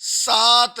7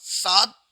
7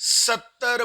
70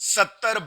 70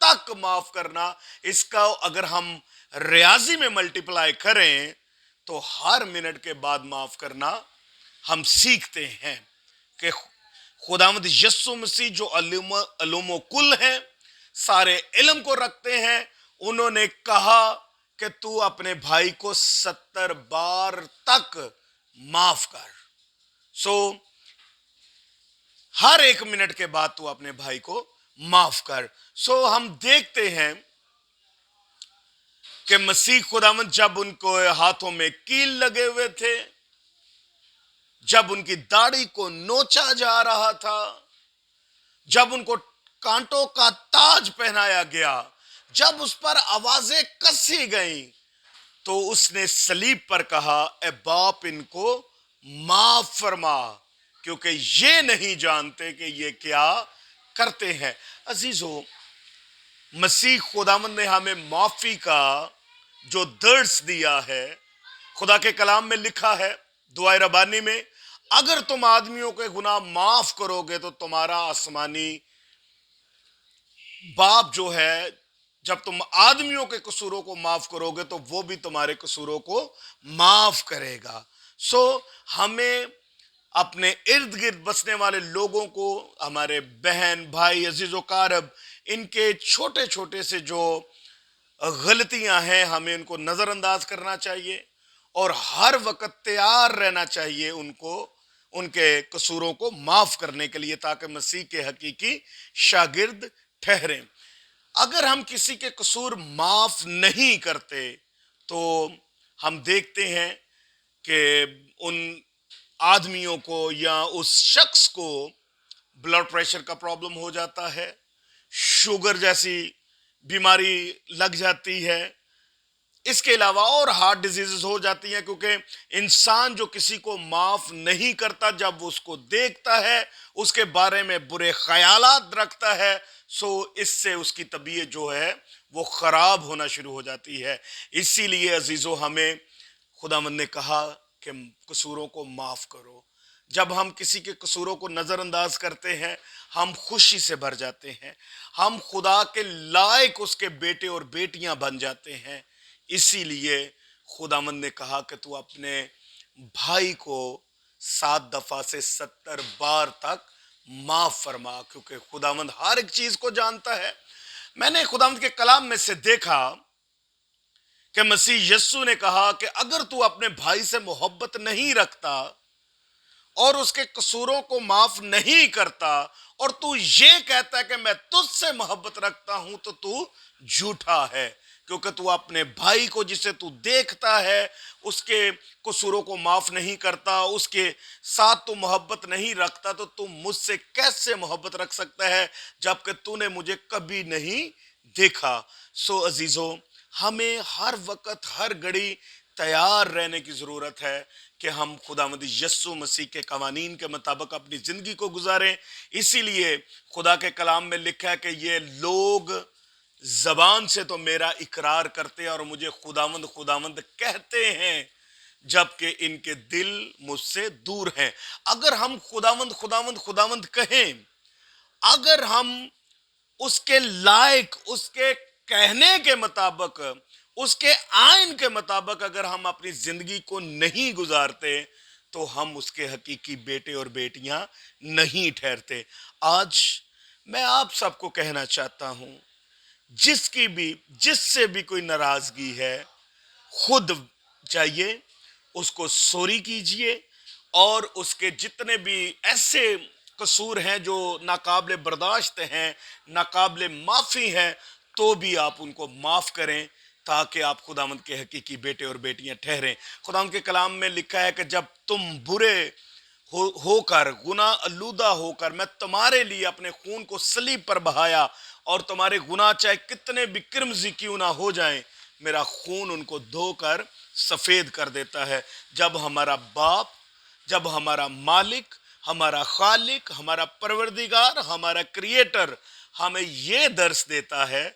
تک معاف کرنا، اس کا اگر ہم ریاضی میں ملٹیپلائی کریں تو ہر منٹ کے بعد معاف کرنا ہم سیکھتے ہیں کہ خداوند یسوع مسیح جو علوم و کل ہیں، سارے علم کو رکھتے ہیں، انہوں نے کہا کہ تو اپنے بھائی کو 70 بار تک معاف کر. ہر ایک منٹ کے بعد تو اپنے بھائی کو معاف کر. ہم دیکھتے ہیں کہ مسیح خداوند جب ان کو ہاتھوں میں کیل لگے ہوئے تھے، جب ان کی داڑھی کو نوچا جا رہا تھا، جب ان کو کانٹوں کا تاج پہنایا گیا، جب اس پر آوازیں کسی گئیں، تو اس نے صلیب پر کہا اے باپ ان کو معاف فرما، کیونکہ یہ نہیں جانتے کہ یہ کیا کرتے ہیں. عزیزو، مسیح خداوند نے ہمیں معافی کا جو درس دیا ہے، خدا کے کلام میں لکھا ہے دعائے ربانی میں، اگر تم آدمیوں کے گناہ معاف کرو گے تو تمہارا آسمانی باپ جو ہے، جب تم آدمیوں کے قصوروں کو معاف کرو گے تو وہ بھی تمہارے قصوروں کو معاف کرے گا. ہمیں اپنے ارد گرد بسنے والے لوگوں کو، ہمارے بہن بھائی عزیز و قارب، ان کے چھوٹے چھوٹے سے جو غلطیاں ہیں ہمیں ان کو نظر انداز کرنا چاہیے اور ہر وقت تیار رہنا چاہیے ان کے قصوروں کو معاف کرنے کے لیے، تاکہ مسیح کے حقیقی شاگرد ٹھہریں. اگر ہم کسی کے قصور معاف نہیں کرتے تو ہم دیکھتے ہیں کہ ان آدمیوں کو یا اس شخص کو بلڈ پریشر کا پرابلم ہو جاتا ہے، شوگر جیسی بیماری لگ جاتی ہے، اس کے علاوہ اور ہارٹ ڈیزیزز ہو جاتی ہیں، کیونکہ انسان جو کسی کو معاف نہیں کرتا، جب وہ اس کو دیکھتا ہے، اس کے بارے میں برے خیالات رکھتا ہے، اس سے اس کی طبیعت جو ہے وہ خراب ہونا شروع ہو جاتی ہے. اسی لیے عزیزو، ہمیں خداوند نے کہا کہ قصوروں کو معاف کرو. جب ہم کسی کے قصوروں کو نظر انداز کرتے ہیں، ہم خوشی سے بھر جاتے ہیں، ہم خدا کے لائق اس کے بیٹے اور بیٹیاں بن جاتے ہیں. اسی لیے خداوند نے کہا کہ تو اپنے بھائی کو 7 دفعہ سے 70 بار تک معاف فرما، کیونکہ خداوند ہر ایک چیز کو جانتا ہے. میں نے خداوند کے کلام میں سے دیکھا کہ مسیح یسوع نے کہا کہ اگر تو اپنے بھائی سے محبت نہیں رکھتا اور اس کے قصوروں کو معاف نہیں کرتا اور تو یہ کہتا ہے کہ میں تجھ سے محبت رکھتا ہوں، تو تو جھوٹا ہے. کیونکہ تو اپنے بھائی کو جسے تو دیکھتا ہے، اس کے قصوروں کو معاف نہیں کرتا، اس کے ساتھ تو محبت نہیں رکھتا، تو تم مجھ سے کیسے محبت رکھ سکتا ہے جبکہ تو نے مجھے کبھی نہیں دیکھا. عزیزو، ہمیں ہر وقت ہر گھڑی تیار رہنے کی ضرورت ہے کہ ہم خداوند یسوع مسیح کے قوانین کے مطابق اپنی زندگی کو گزاریں. اسی لیے خدا کے کلام میں لکھا ہے کہ یہ لوگ زبان سے تو میرا اقرار کرتے اور مجھے خداوند خداوند کہتے ہیں، جبکہ ان کے دل مجھ سے دور ہیں. اگر ہم خداوند خداوند خداوند کہیں، اگر ہم اس کے لائق، اس کے کہنے کے مطابق، اس کے آئین کے مطابق اگر ہم اپنی زندگی کو نہیں گزارتے تو ہم اس کے حقیقی بیٹے اور بیٹیاں نہیں ٹھہرتے. آج میں آپ سب کو کہنا چاہتا ہوں، جس سے بھی کوئی ناراضگی ہے، خود جائیے اس کو سوری کیجئے، اور اس کے جتنے بھی ایسے قصور ہیں جو ناقابل برداشت ہیں، ناقابل معافی ہیں، تو بھی آپ ان کو معاف کریں تاکہ آپ خداوند کے حقیقی بیٹے اور بیٹیاں ٹھہریں. خداوند کے کلام میں لکھا ہے کہ جب تم برے ہو کر، گناہ آلودہ ہو کر، میں تمہارے لیے اپنے خون کو صلیب پر بہایا، اور تمہارے گناہ چاہے کتنے بھی کرمزی کیوں نہ ہو جائیں، میرا خون ان کو دھو کر سفید کر دیتا ہے. جب ہمارا باپ، جب ہمارا مالک، ہمارا خالق، ہمارا پروردگار، ہمارا کریٹر ہمیں یہ درس دیتا ہے،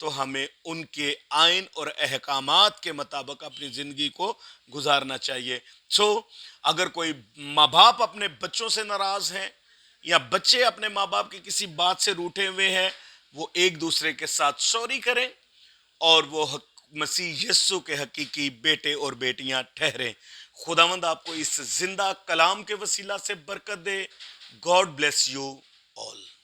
تو ہمیں ان کے آئین اور احکامات کے مطابق اپنی زندگی کو گزارنا چاہیے. اگر کوئی ماں باپ اپنے بچوں سے ناراض ہیں، یا بچے اپنے ماں باپ کی کسی بات سے روٹھے ہوئے ہیں، وہ ایک دوسرے کے ساتھ سوری کریں اور وہ مسیح یسوع کے حقیقی بیٹے اور بیٹیاں ٹھہریں. خداوند آپ کو اس زندہ کلام کے وسیلہ سے برکت دے. God bless you all.